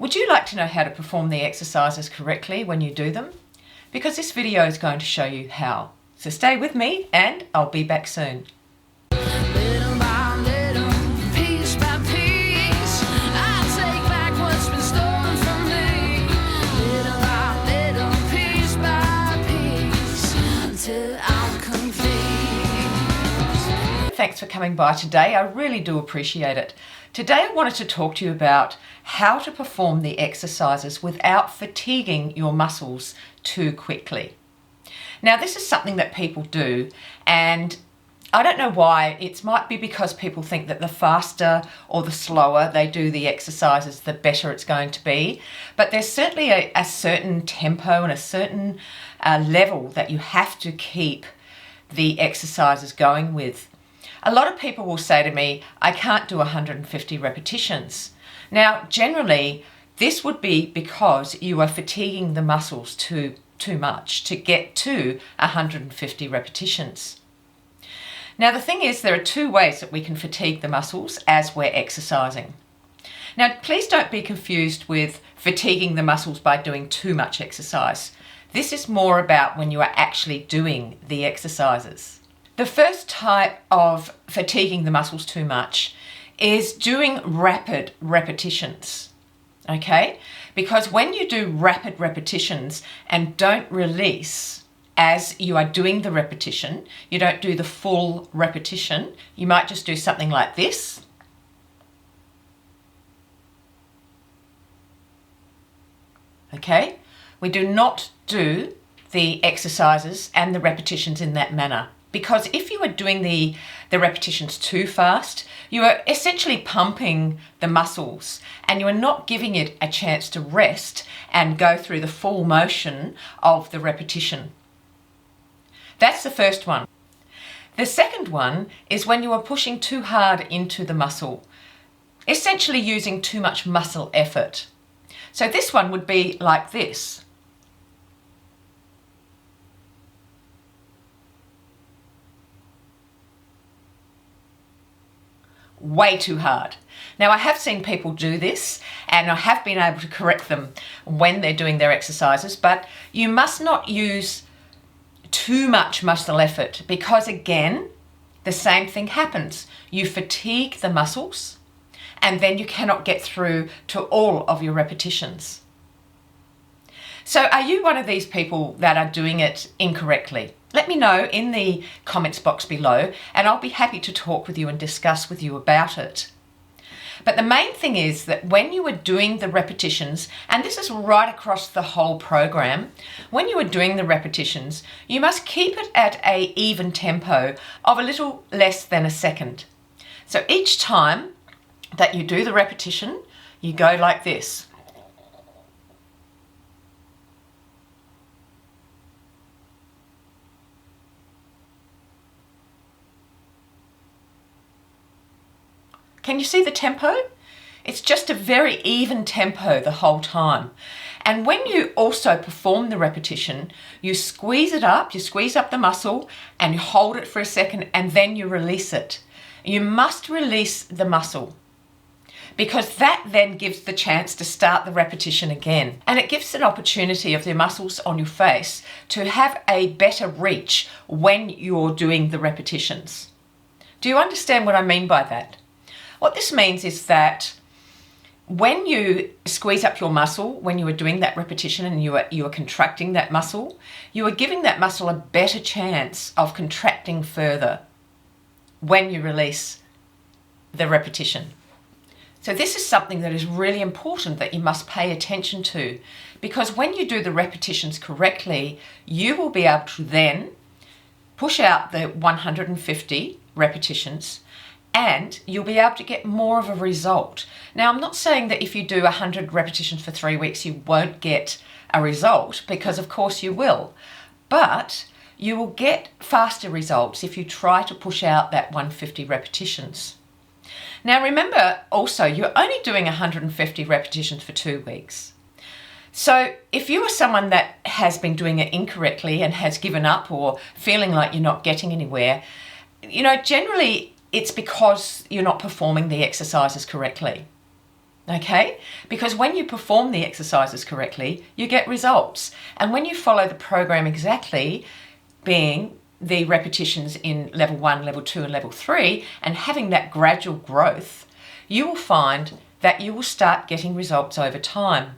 Would you like to know how to perform the exercises correctly when you do them? Because this video is going to show you how. So stay with me and I'll be back soon. Little by little, piece by piece, I take back what's been stolen from me. Little by little, piece by piece, until I'm complete. Thanks for coming by today. I really do appreciate it. Today I wanted to talk to you about how to perform the exercises without fatiguing your muscles too quickly. Now this is something that people do, and I don't know why. It might be because people think that the faster or the slower they do the exercises, the better it's going to be. But there's certainly a certain tempo and a certain level that you have to keep the exercises going with. A lot of people will say to me, I can't do 150 repetitions. Now, generally, this would be because you are fatiguing the muscles too much to get to 150 repetitions. Now, the thing is, there are two ways that we can fatigue the muscles as we're exercising. Now, please don't be confused with fatiguing the muscles by doing too much exercise. This is more about when you are actually doing the exercises. The first type of fatiguing the muscles too much is doing rapid repetitions, okay? Because when you do rapid repetitions and don't release as you are doing the repetition, you don't do the full repetition, you might just do something like this. Okay? We do not do the exercises and the repetitions in that manner. Because if you are doing the repetitions too fast, you are essentially pumping the muscles and you are not giving it a chance to rest and go through the full motion of the repetition. That's the first one. The second one is when you are pushing too hard into the muscle, essentially using too much muscle effort. So this one would be like this. Way too hard. Now I have seen people do this and I have been able to correct them when they're doing their exercises, but you must not use too much muscle effort because again, the same thing happens. You fatigue the muscles and then you cannot get through to all of your repetitions. So are you one of these people that are doing it incorrectly? Let me know in the comments box below and I'll be happy to talk with you and discuss with you about it. But the main thing is that when you are doing the repetitions, and this is right across the whole program, when you are doing the repetitions, you must keep it at an even tempo of a little less than a second. So each time that you do the repetition, you go like this. Can you see the tempo? It's just a very even tempo the whole time. And when you also perform the repetition, you squeeze it up, you squeeze up the muscle and you hold it for a second and then you release it. You must release the muscle because that then gives the chance to start the repetition again. And it gives an opportunity of the muscles on your face to have a better reach when you're doing the repetitions. Do you understand what I mean by that? What this means is that when you squeeze up your muscle, when you are doing that repetition and you are contracting that muscle, you are giving that muscle a better chance of contracting further when you release the repetition. So this is something that is really important that you must pay attention to, because when you do the repetitions correctly, you will be able to then push out the 150 repetitions and you'll be able to get more of a result. Now, I'm not saying that if you do 100 repetitions for 3 weeks, you won't get a result, because of course you will. But you will get faster results if you try to push out that 150 repetitions. Now, remember also, you're only doing 150 repetitions for 2 weeks. So if you are someone that has been doing it incorrectly and has given up or feeling like you're not getting anywhere, generally it's because you're not performing the exercises correctly. Okay, because when you perform the exercises correctly, you get results. And when you follow the program exactly, being the repetitions in level 1, level 2 and level 3, and having that gradual growth, you will find that you will start getting results over time.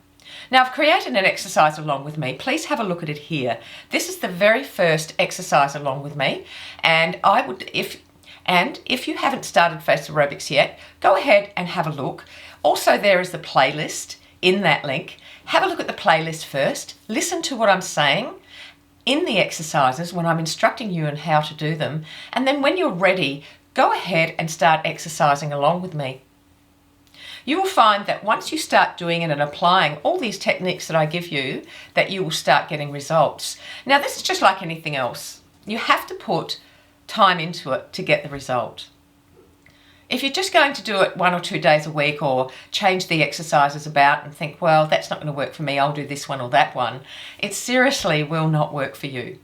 Now, I've created an exercise along with me. Please have a look at it here. This is the very first exercise along with me, and if you haven't started Facerobics yet, go ahead and have a look. Also, there is the playlist in that link. Have a look at the playlist first. Listen to what I'm saying in the exercises when I'm instructing you on how to do them. And then when you're ready, go ahead and start exercising along with me. You will find that once you start doing it and applying all these techniques that I give you, that you will start getting results. Now, this is just like anything else. You have to put time into it to get the result. If you're just going to do it 1 or 2 days a week or change the exercises about and think, well, that's not going to work for me, I'll do this one or that one, it seriously will not work for you.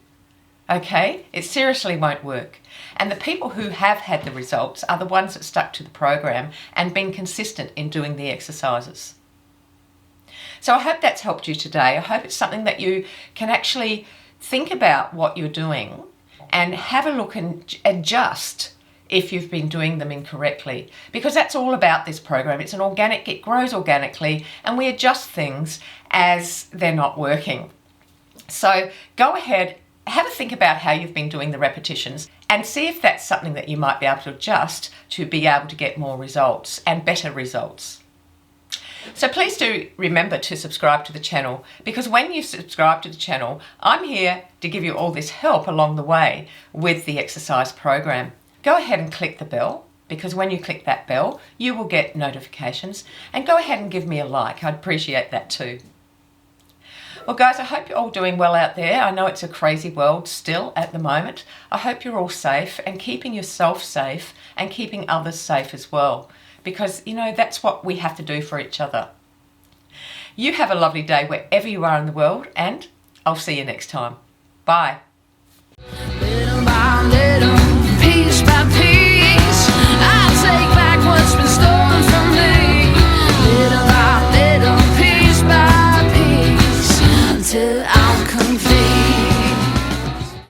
Okay? It seriously won't work. And the people who have had the results are the ones that stuck to the program and been consistent in doing the exercises. So I hope that's helped you today. I hope it's something that you can actually think about what you're doing and have a look and adjust if you've been doing them incorrectly, because that's all about this program. It's it grows organically, and we adjust things as they're not working. So go ahead, have a think about how you've been doing the repetitions and see if that's something that you might be able to adjust to be able to get more results and better results. So please do remember to subscribe to the channel, because when you subscribe to the channel, I'm here to give you all this help along the way with the exercise program. Go ahead and click the bell, because when you click that bell, you will get notifications, and go ahead and give me a like. I'd appreciate that too. Well guys, I hope you're all doing well out there. I know it's a crazy world still at the moment. I hope you're all safe and keeping yourself safe and keeping others safe as well, because you know that's what we have to do for each other. You have a lovely day wherever you are in the world, and I'll see you next time. Bye. Little by little, piece by piece, I take back what's